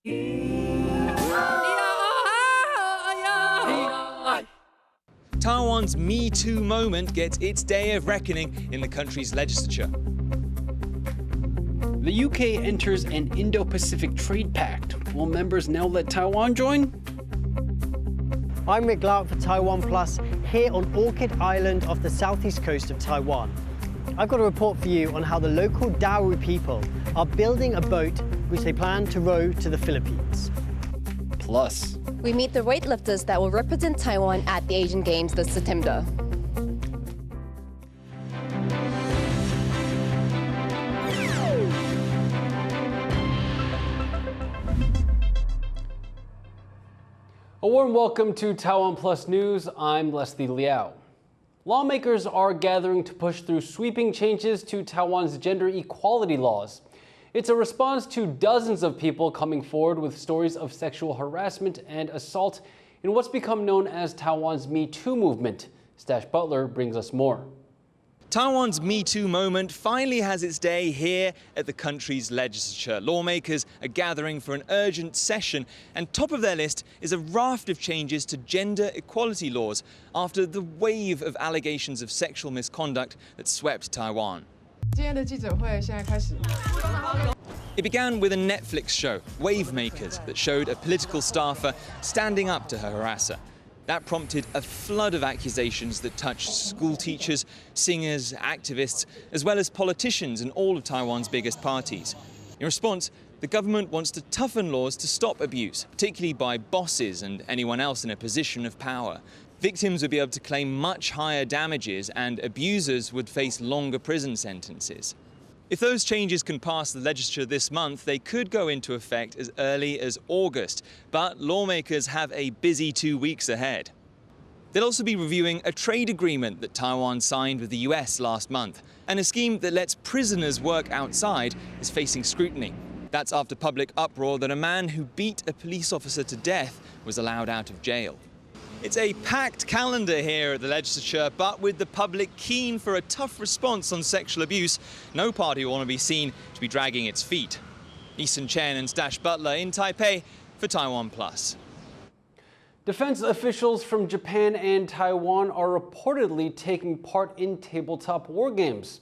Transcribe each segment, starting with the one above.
Taiwan's MeToo moment gets its day of reckoning in the country's legislature. The UK enters an Indo-Pacific trade pact. Will members now let Taiwan join? I'm Rick Lark for TaiwanPlus, here on Orchid Island off the southeast coast of Taiwan. I've got a report for you on how the local Dawu people are building a boat which they plan to row to the Philippines. Plus, we meet the weightlifters that will represent Taiwan at the Asian Games this September. a warm welcome to Taiwan Plus News. I'm Leslie Liao. Lawmakers are gathering to push through sweeping changes to Taiwan's gender equality laws. It's a response to dozens of people coming forward with stories of sexual harassment and assault in what's become known as Taiwan's MeToo movement. Stash Butler brings us more. Taiwan's MeToo moment finally has its day here at the country's legislature. Lawmakers are gathering for an urgent session, and top of their list is a raft of changes to gender equality laws after the wave of allegations of sexual misconduct that swept Taiwan. It began with a Netflix show, Wavemakers, that showed a political staffer standing up to her harasser. That prompted a flood of accusations that touched school teachers, singers, activists, as well as politicians in all of Taiwan's biggest parties. In response, the government wants to toughen laws to stop abuse, particularly by bosses and anyone else in a position of power. Victims would be able to claim much higher damages, and abusers would face longer prison sentences. If those changes can pass the legislature this month, they could go into effect as early as August. But lawmakers have a busy 2 weeks ahead. They'll also be reviewing a trade agreement that Taiwan signed with the US last month, and a scheme that lets prisoners work outside is facing scrutiny. That's after public uproar that a man who beat a police officer to death was allowed out of jail. It's a packed calendar here at the legislature, but with the public keen for a tough response on sexual abuse, no party will want to be seen to be dragging its feet. Eason Chen and Stash Butler in Taipei for TaiwanPlus. Defense officials from Japan and Taiwan are reportedly taking part in tabletop war games.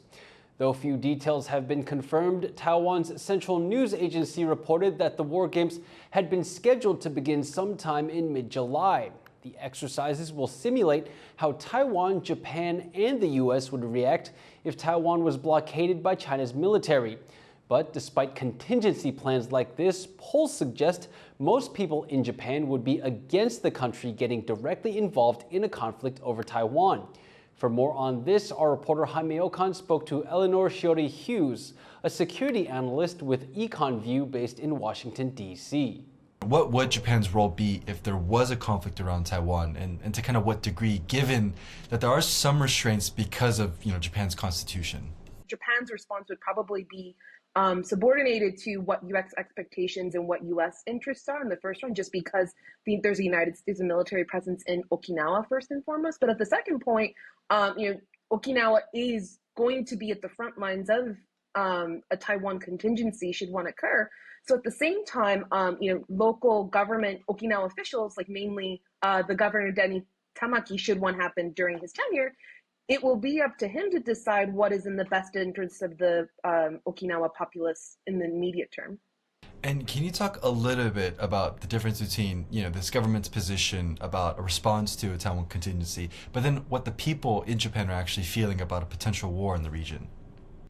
Though few details have been confirmed, Taiwan's central news agency reported that the war games had been scheduled to begin sometime in mid-July. The exercises will simulate how Taiwan, Japan, and the U.S. would react if Taiwan was blockaded by China's military. But despite contingency plans like this, polls suggest most people in Japan would be against the country getting directly involved in a conflict over Taiwan. For more on this, our reporter Jaime Okan spoke to Eleanor Shiori Hughes, a security analyst with EconView based in Washington, D.C. What would Japan's role be if there was a conflict around Taiwan, and to kind of what degree, given that there are some restraints because of Japan's constitution? Japan's response would probably be subordinated to what U.S. expectations and what U.S. interests are in the first one, just because there's a United States military presence in Okinawa first and foremost. But at the second point, Okinawa is going to be at the front lines of a Taiwan contingency should one occur. So at the same time, local government Okinawa officials, like mainly the governor Denny Tamaki, should one happen during his tenure, it will be up to him to decide what is in the best interest of the Okinawa populace in the immediate term. And can you talk a little bit about the difference between, this government's position about a response to a Taiwan contingency, but then what the people in Japan are actually feeling about a potential war in the region?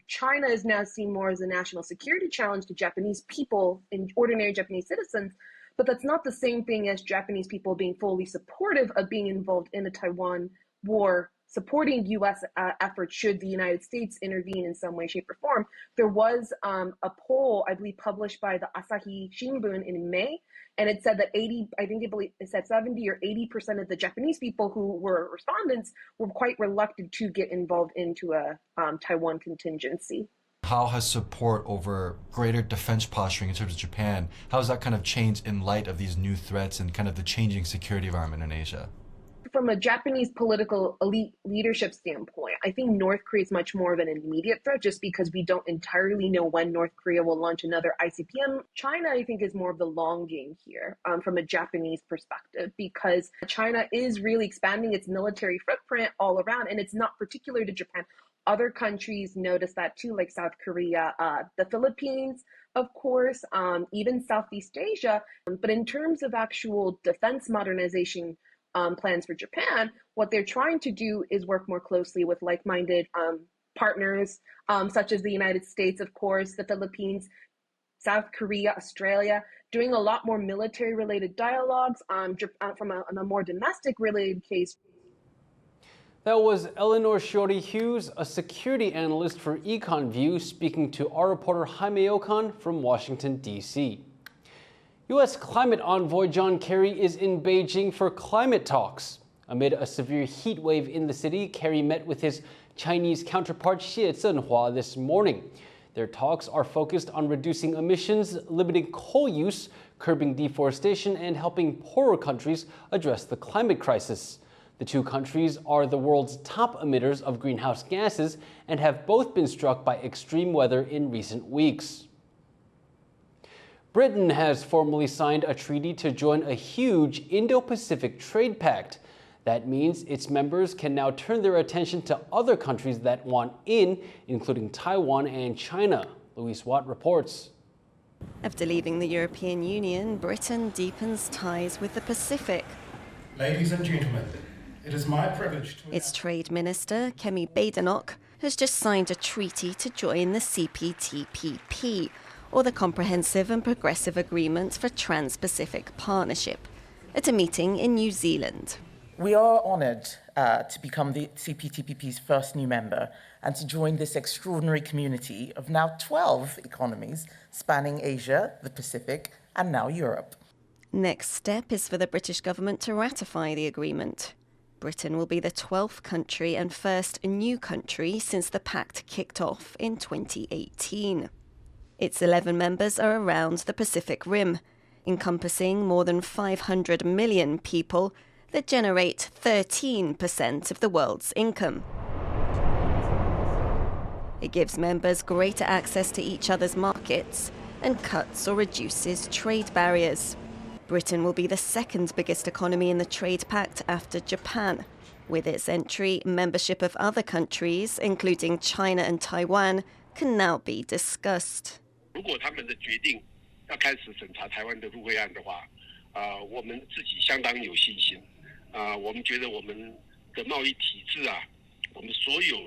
China is now seen more as a national security challenge to Japanese people and ordinary Japanese citizens, but that's not the same thing as Japanese people being fully supportive of being involved in a Taiwan war, supporting U.S. efforts should the United States intervene in some way, shape, or form. There was a poll, I believe, published by the Asahi Shimbun in May, and it said that 70 or 80% of the Japanese people who were respondents were quite reluctant to get involved into a Taiwan contingency. How has support over greater defense posturing in terms of Japan, how has that kind of changed in light of these new threats and kind of the changing security environment in Asia? from a Japanese political elite leadership standpoint, I think North Korea is much more of an immediate threat just because we don't entirely know when North Korea will launch another ICBM. China, I think, is more of the long game here from a Japanese perspective, because China is really expanding its military footprint all around, and it's not particular to Japan. Other countries notice that too, like South Korea, the Philippines, of course, even Southeast Asia. But in terms of actual defense modernization plans for Japan, what they're trying to do is work more closely with like-minded partners, such as the United States, of course, the Philippines, South Korea, Australia, doing a lot more military-related dialogues from a more domestic-related case. That was Eleanor Shiori Hughes, a security analyst for Econ View, speaking to our reporter Jaime Okan from Washington, D.C. U.S. climate envoy John Kerry is in Beijing for climate talks. Amid a severe heat wave in the city, Kerry met with his Chinese counterpart Xie Zhenhua this morning. Their talks are focused on reducing emissions, limiting coal use, curbing deforestation, and helping poorer countries address the climate crisis. The two countries are the world's top emitters of greenhouse gases and have both been struck by extreme weather in recent weeks. Britain has formally signed a treaty to join a huge Indo-Pacific trade pact. That means its members can now turn their attention to other countries that want in, including Taiwan and China. Louise Watt reports. After leaving the European Union, Britain deepens ties with the Pacific. Ladies and gentlemen, it is my privilege to... Its Trade Minister, Kemi Badenoch, has just signed a treaty to join the CPTPP, or the Comprehensive and Progressive Agreement for Trans-Pacific Partnership, at a meeting in New Zealand. We are honoured to become the CPTPP's first new member and to join this extraordinary community of now 12 economies spanning Asia, the Pacific, and now Europe. Next step is for the British government to ratify the agreement. Britain will be the 12th country and first new country since the pact kicked off in 2018. Its 11 members are around the Pacific Rim, encompassing more than 500 million people that generate 13% of the world's income. It gives members greater access to each other's markets and cuts or reduces trade barriers. Britain will be the second biggest economy in the trade pact after Japan. With its entry, membership of other countries, including China and Taiwan, can now be discussed. 如果他们的决定要开始审查台湾的入会案的话，我们自己相当有信心。我们觉得我们的贸易体制啊，我们所有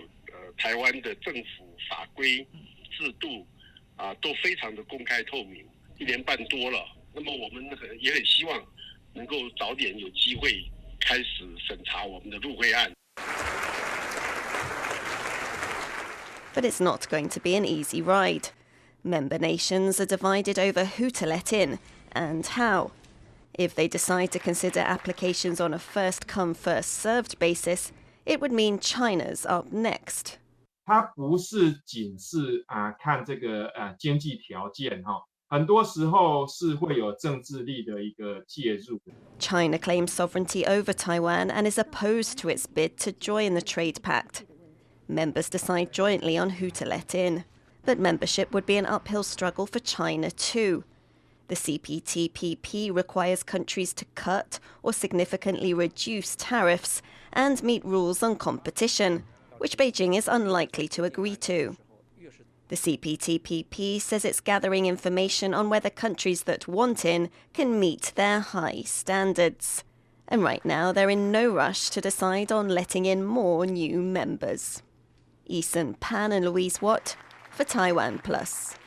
台湾的政府法规制度都非常的公开透明，1年半多了。那么我们也很希望能够早点有机会开始审查我们的入会案。 But it's not going to be an easy ride. Member nations are divided over who to let in and how. If they decide to consider applications on a first-come, first-served basis, it would mean China's up next. 它不是仅是看这个经济条件哈，很多时候是会有政治力的一个介入。 China claims sovereignty over Taiwan and is opposed to its bid to join the trade pact. Members decide jointly on who to let in, but membership would be an uphill struggle for China too. The CPTPP requires countries to cut or significantly reduce tariffs and meet rules on competition, which Beijing is unlikely to agree to. The CPTPP says it's gathering information on whether countries that want in can meet their high standards. And right now, they're in no rush to decide on letting in more new members. Eason Pan and Louise Watt for TaiwanPlus.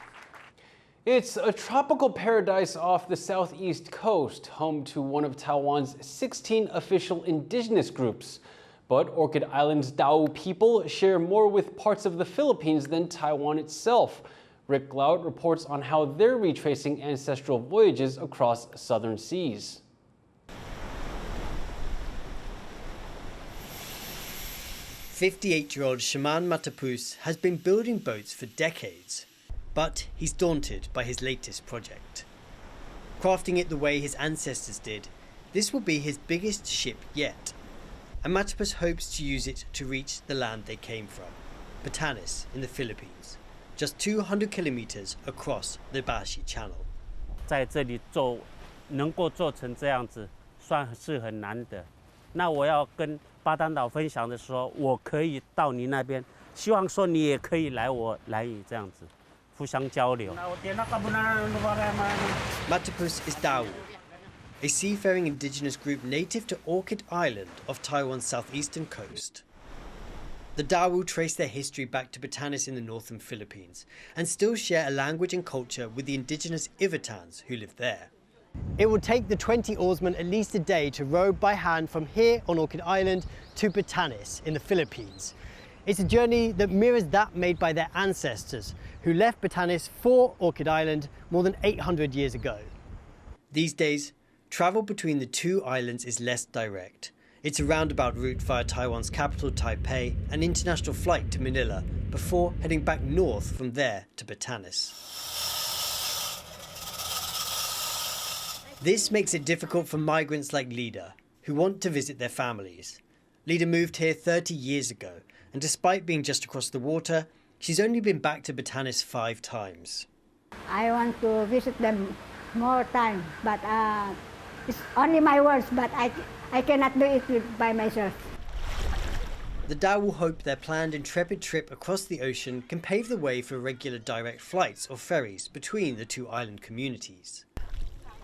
It's a tropical paradise off the southeast coast, home to one of Taiwan's 16 official indigenous groups. But Orchid Island's Tao people share more with parts of the Philippines than Taiwan itself. Rick Glaudt reports on how they're retracing ancestral voyages across southern seas. "58-year-old Shaman Matapus has been building boats for decades, but he's daunted by his latest project. Crafting it the way his ancestors did, this will be his biggest ship yet. and MeToo hopes to use it to reach the land they came from, Batanes in the Philippines, just 200 kilometers across the Bashi Channel. 在这里能够做成这样子，算是很难得。那我要跟巴丹岛分享的说，我可以到你那边，希望说你也可以来我来你这样子，互相交流。MeToo is Dao, a seafaring indigenous group native to Orchid Island off Taiwan's southeastern coast. The Dao trace their history back to Batanes in the northern Philippines and still share a language and culture with the indigenous Ivatans who live there. It will take the 20 oarsmen at least a day to row by hand from here on Orchid Island to Batanes in the Philippines. It's a journey that mirrors that made by their ancestors who left Batanes for Orchid Island more than 800 years ago. These days, travel between the two islands is less direct. It's a roundabout route via Taiwan's capital Taipei, an international flight to Manila, before heading back north from there to Batanes. This makes it difficult for migrants like Lida, who want to visit their families. Lida moved here 30 years ago, and despite being just across the water, she's only been back to Batanes 5 times. I want to visit them more time, but it's only my words, but I cannot do it by myself. The Dao will hope their planned intrepid trip across the ocean can pave the way for regular direct flights or ferries between the two island communities,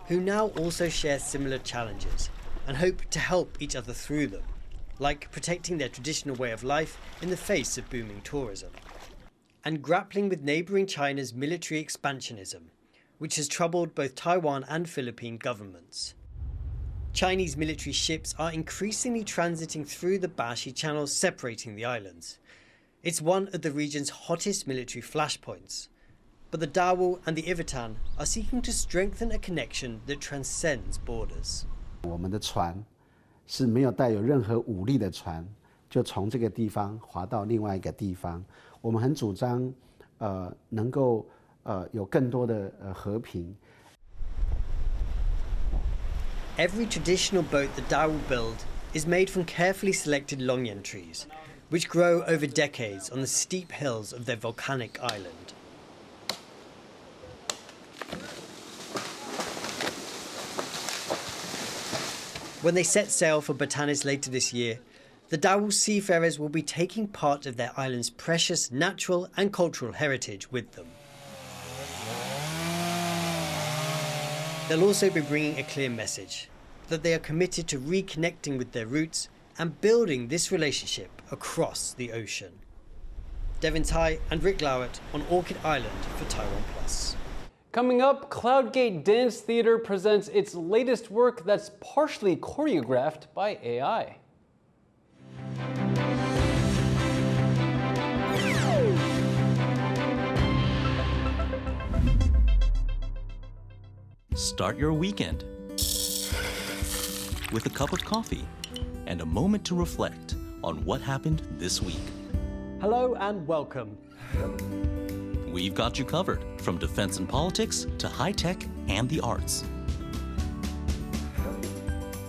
who now also share similar challenges and hope to help each other through them, like protecting their traditional way of life in the face of booming tourism, and grappling with neighbouring China's military expansionism, which has troubled both Taiwan and Philippine governments. Chinese military ships are increasingly transiting through the Bashi Channel, separating the islands. It's one of the region's hottest military flashpoints. But the Dao and the Ivatan are seeking to strengthen a connection that transcends borders. 我们的船是没有带有任何武力的船，就从这个地方划到另外一个地方。我们很主张，能够有更多的和平。Every traditional boat the Dao will build is made from carefully selected longyan trees, which grow over decades on the steep hills of their volcanic island. When they set sail for Batanes later this year, the Dao seafarers will be taking part of their island's precious natural and cultural heritage with them. They'll also be bringing a clear message that they are committed to reconnecting with their roots and building this relationship across the ocean. Devin Tai and Rick Lowett on Orchid Island for TaiwanPlus. Coming up, Cloudgate Dance Theater presents its latest work that's partially choreographed by AI. Start your weekend with a cup of coffee and a moment to reflect on what happened this week. Hello and welcome. We've got you covered, from defense and politics to high tech and the arts.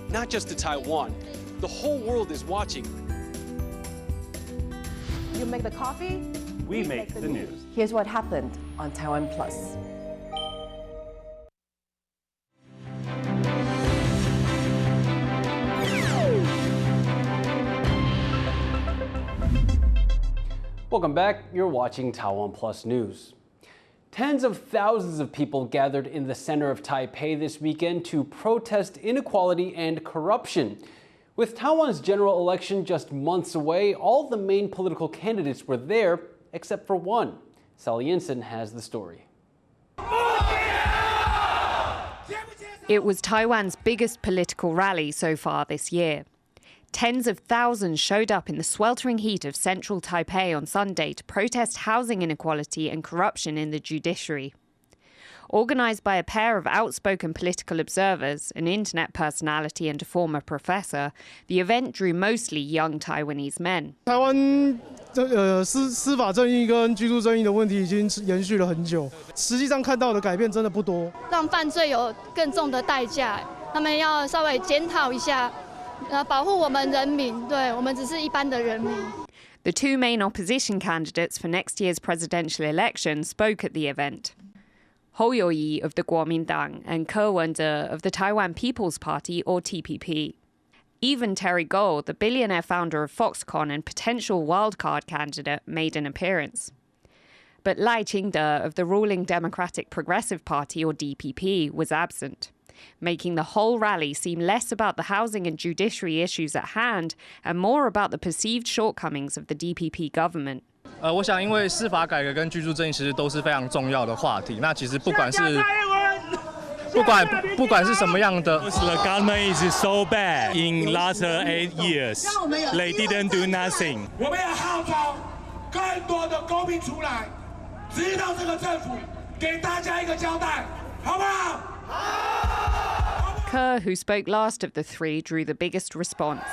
Not just to Taiwan, the whole world is watching. You make the coffee, we make the news. Here's what happened on TaiwanPlus. Welcome back. You're watching TaiwanPlus News. Tens of thousands of people gathered in the center of Taipei this weekend to protest inequality and corruption. With Taiwan's general election just months away, all the main political candidates were there, except for one. Sally Yinsen has the story. It was Taiwan's biggest political rally so far this year. Tens of thousands showed up in the sweltering heat of central Taipei on Sunday to protest housing inequality and corruption in the judiciary. Organised by a pair of outspoken political observers, an internet personality and a former professor, the event drew mostly young Taiwanese men. 台湾司法正义跟居住正义的问题已经延续了很久，实际上看到的改变真的不多。让犯罪有更重的代价，他们要稍微检讨一下保护我们人民，对我们只是一般的人民。 The two main opposition candidates for next year's presidential election spoke at the event. Hou Youyi of the Kuomintang and Ke Wen-de of the Taiwan People's Party, or TPP. Even Terry Gou, the billionaire founder of Foxconn and potential wildcard candidate, made an appearance. But Lai Ching-te of the ruling Democratic Progressive Party, or DPP, was absent, making the whole rally seem less about the housing and judiciary issues at hand and more about the perceived shortcomings of the DPP government. 我想，因为司法改革跟居住正义其实都是非常重要的话题。那其实不管是什么样的 The government is so bad in last 8 years. They didn't do nothing. 我们要号召更多的公民出来，指导这个政府，给大家一个交代，好不好？ Ke, who spoke last of the three, drew the biggest response.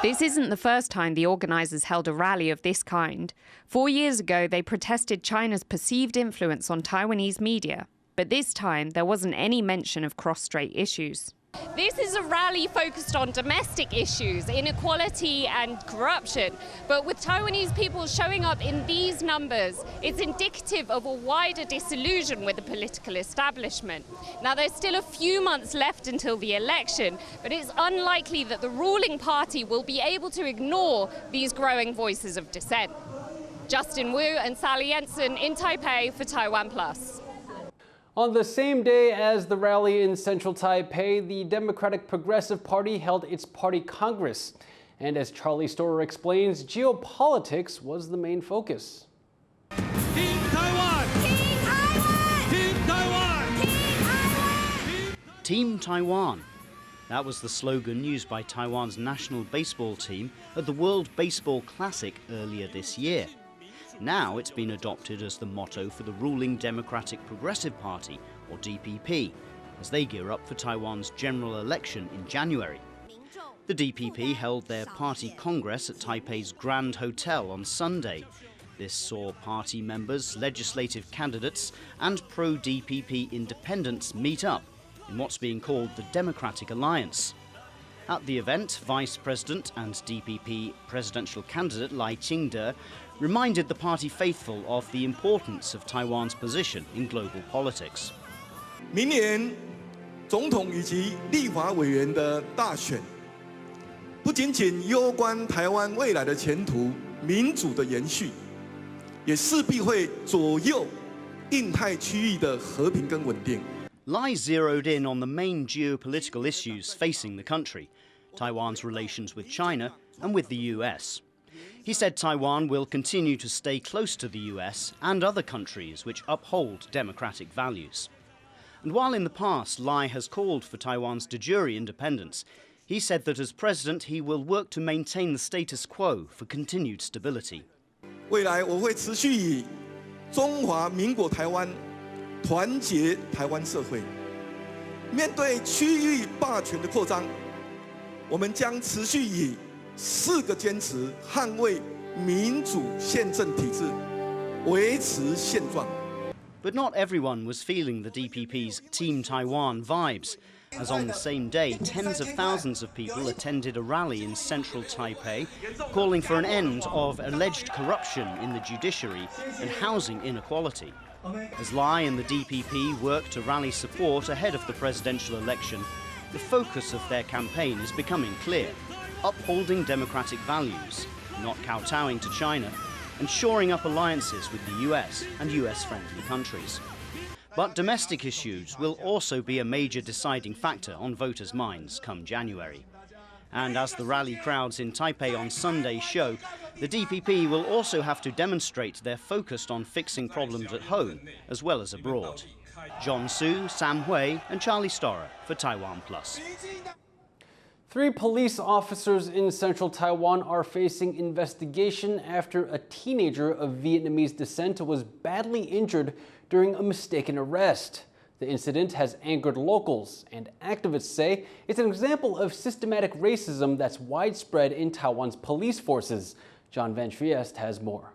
This isn't the first time the organisers held a rally of this kind. 4 years ago, they protested China's perceived influence on Taiwanese media. But this time, there wasn't any mention of cross-strait issues. This is a rally focused on domestic issues, inequality and corruption. But with Taiwanese people showing up in these numbers, it's indicative of a wider disillusion with the political establishment. Now, there's still a few months left until the election, but it's unlikely that the ruling party will be able to ignore these growing voices of dissent. Justin Wu and Sally Jensen in Taipei for TaiwanPlus. On the same day as the rally in central Taipei, the Democratic Progressive Party held its party congress. And as Charlie Storer explains, geopolitics was the main focus. Team Taiwan! Team Taiwan! Team Taiwan! Team Taiwan. That was the slogan used by Taiwan's national baseball team at the World Baseball Classic earlier this year. Now it's been adopted as the motto for the ruling Democratic Progressive Party, or DPP, as they gear up for Taiwan's general election in January. The DPP held their party congress at Taipei's Grand Hotel on Sunday. This saw party members, legislative candidates, and pro-DPP independents meet up in what's being called the Democratic Alliance. At the event, Vice President and DPP presidential candidate Lai Ching-te reminded the party faithful of the importance of Taiwan's position in global politics. 明年总统以及立法委员的大选，不仅仅攸关台湾未来的前途、民主的延续，也势必会左右印太区域的和平跟稳定。 Lai zeroed in on the main geopolitical issues facing the country, Taiwan's relations with China and with the US. He said Taiwan will continue to stay close to the US and other countries which uphold democratic values. And while in the past Lai has called for Taiwan's de jure independence, he said that as president he will work to maintain the status quo for continued stability. 未来我会持续以中华民国台湾团结台湾社会，面对区域霸权的扩张，我们将持续以4个坚持捍卫民主宪政体制，维持现状。 But not everyone was feeling the DPP's Team Taiwan vibes, as on the same day, tens of thousands of people attended a rally in central Taipei, calling for an end of alleged corruption in the judiciary and housing inequality. As Lai and the DPP work to rally support ahead of the presidential election, the focus of their campaign is becoming clear: upholding democratic values, not kowtowing to China, and shoring up alliances with the US and US-friendly countries. But domestic issues will also be a major deciding factor on voters' minds come January. And as the rally crowds in Taipei on Sunday show, the DPP will also have to demonstrate they're focused on fixing problems at home as well as abroad. John Su, Sam Hui, and Charlie Storer for TaiwanPlus. 3 police officers in central Taiwan are facing investigation after a teenager of Vietnamese descent was badly injured during a mistaken arrest. The incident has angered locals, and activists say it's an example of systematic racism that's widespread in Taiwan's police forces. John Van Trieste has more.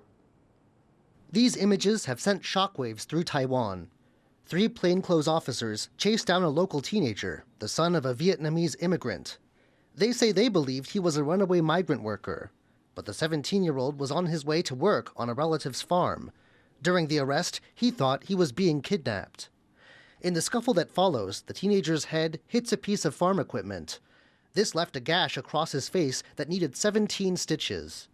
These images have sent shockwaves through Taiwan. 3 plainclothes officers chased down a local teenager, the son of a Vietnamese immigrant. They say they believed he was a runaway migrant worker, but the 17-year-old was on his way to work on a relative's farm. During the arrest, he thought he was being kidnapped. In the scuffle that follows, the teenager's head hits a piece of farm equipment. This left a gash across his face that needed 17 stitches.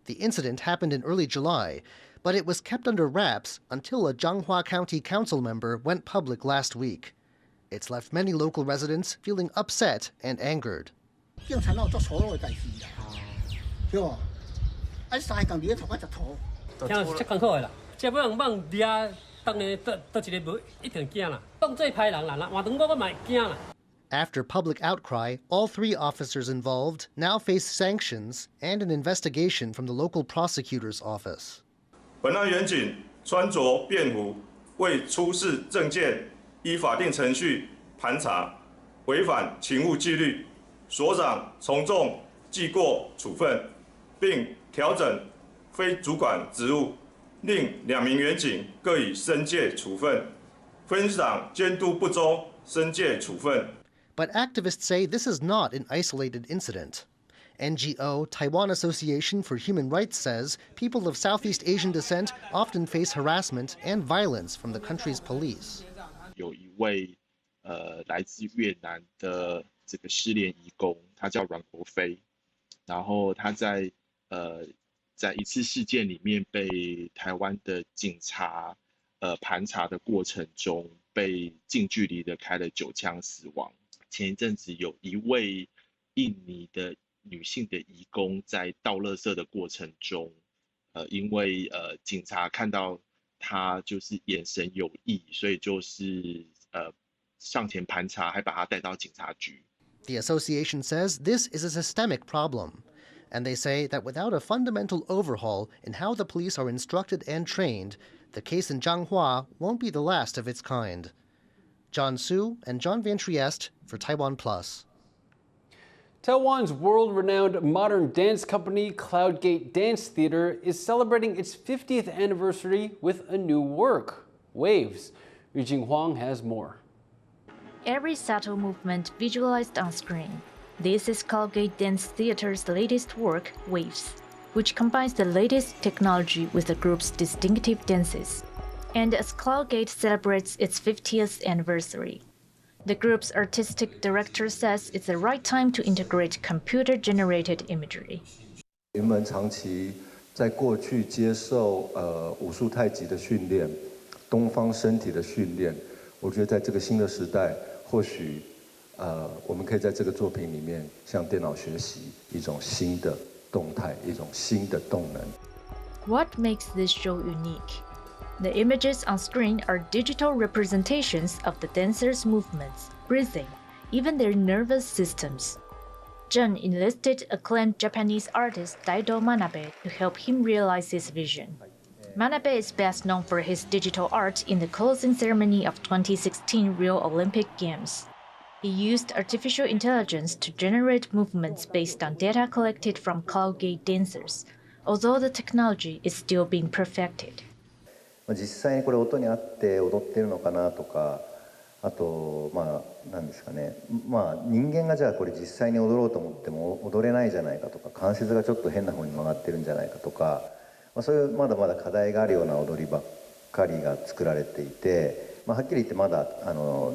The incident happened in early July, but it was kept under wraps until a Changhua County Council member went public last week. It's left many local residents feeling upset and angered. After public outcry, all 3 officers involved now face sanctions and an investigation from the local prosecutor's office. 本案员警穿着便服，未出示证件，依法定程序盘查，违反勤务纪律，所长从重记过处分，并调整非主管职务，令2名员警各以申诫处分，分长监督不周，申诫处分。 But activists say this is not an isolated incident. NGO Taiwan Association for Human Rights says people of Southeast Asian descent often face harassment and violence from the country's police. 有一位来自越南的这个失联移工，他叫阮国飞，然后他在一次事件里面被台湾的警察盘查的过程中，被近距离的开了9枪死亡。前一阵子有一位印尼的女性的移工在倒垃圾的过程中，因为警察看到她就是眼神有异，所以就是上前盘查，还把她带到警察局。The association says this is a systemic problem, and they say that without a fundamental overhaul in how the police are instructed and trained, the case in Changhua won't be the last of its kind. John Su and John Van Trieste for TaiwanPlus. Taiwan's world-renowned modern dance company Cloudgate Dance Theater is celebrating its 50th anniversary with a new work, Waves. Yu Jing Huang has more. Every subtle movement visualized on screen. This is Cloudgate Dance Theater's latest work, Waves, which combines the latest technology with the group's distinctive dances. And as Cloudgate celebrates its 50th anniversary, the group's artistic director says it's the right time to integrate computer-generated imagery. 原本长期在过去接受武术太极的训练，东方身体的训练，我觉得在这个新的时代，或许我们可以在这个作品里面向电脑学习一种新的动态，一种新的动能。What makes this show unique? The images on screen are digital representations of the dancers' movements, breathing, even their nervous systems. Jun enlisted acclaimed Japanese artist Daido Manabe to help him realize his vision. Manabe is best known for his digital art in the closing ceremony of 2016 Rio Olympic Games. He used artificial intelligence to generate movements based on data collected from Cloudgate dancers, although the technology is still being perfected. 実際にこれ音に合って踊ってるのかなとか、あと何ですかね、人間がじゃあこれ実際に踊ろうと思っても踊れないじゃないかとか、関節がちょっと変な方に曲がってるんじゃないかとか、そういうまだまだ課題があるような踊りばっかりが作られていて、はっきり言ってまだ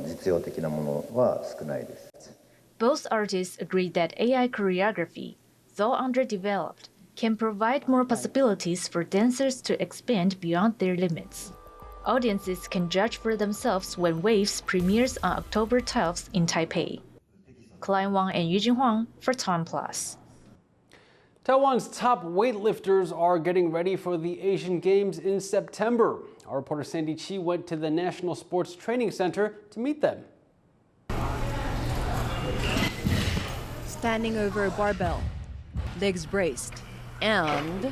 実用的なものは少ないです。Both artists agreed that AI choreography, though underdeveloped, can provide more possibilities for dancers to expand beyond their limits. Audiences can judge for themselves when Waves premieres on October 12th in Taipei. Klein Wang and Yu Jing Huang for TaiwanPlus. Taiwan's top weightlifters are getting ready for the Asian Games in September. Our reporter Sandy Chi went to the National Sports Training Center to meet them. Standing over a barbell, legs braced, and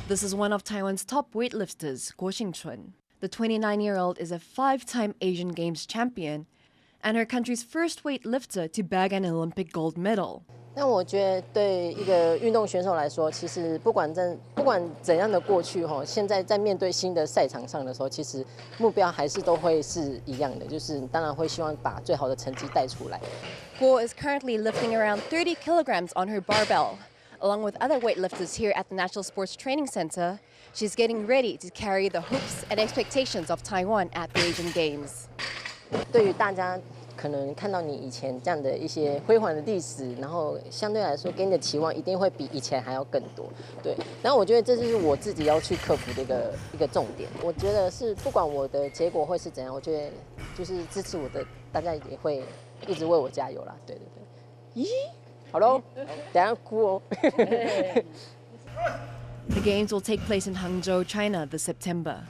this is one of Taiwan's top weightlifters, Guo Xingchun. The 29-year-old is a 5-time Asian Games champion and her country's first weightlifter to bag an Olympic gold medal. 那我觉得对一个运动选手来说，其实不管怎样的过去现在在面对新的赛场上的时候，其实目标还是都会是一样的，就是当然会希望把最好的成绩带出来。Guo is currently lifting around 30 kilograms on her barbell. Along with other weightlifters here at the National Sports Training Center, she's getting ready to carry the hopes and expectations of Taiwan at the Asian Games. 对于大家可能看到你以前这样的一些辉煌的历史，然后相对来说给你的期望一定会比以前还要更多。对，然后我觉得这就是我自己要去克服的一个重点。我觉得是不管我的结果会是怎样，我觉得就是支持我的大家也会一直为我加油啦。对对对。咦，好喽，等下哭哦。The Games will take place in Hangzhou, China this September.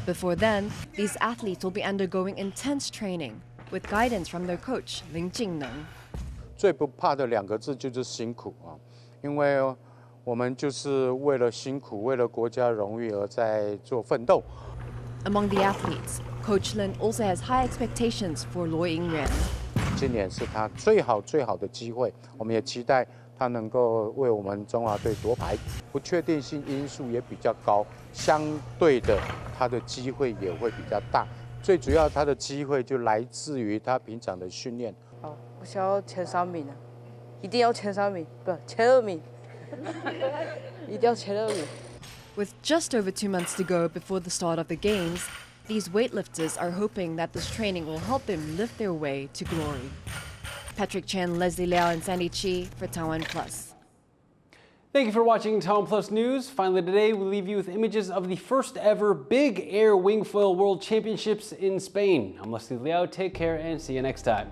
Before then, these athletes will be undergoing intense training with guidance from their coach, Lin Jingneng. 最不怕的2个字就是辛苦啊，因为我们就是为了辛苦，为了国家荣誉而在做奋斗。Among the athletes, Coach Lin also has high expectations for Luo Yingren. 今年是他最好的机会，我们也期待他能够为我们中华队夺牌。不确定性因素也比较高，相对的，他的机会也会比较大。最主要，他的机会就来自于他平常的训练。我想要前3名啊，一定要前3名，不，前2名，一定要前2名。With just over 2 months to go before the start of the Games, these weightlifters are hoping that this training will help them lift their way to glory. Patrick Chen, Leslie Liao, and Sandy Chi for TaiwanPlus. Thank you for watching TaiwanPlus News. Finally today, we leave you with images of the first ever Big Air Wingfoil World Championships in Spain. I'm Leslie Liao. Take care and see you next time.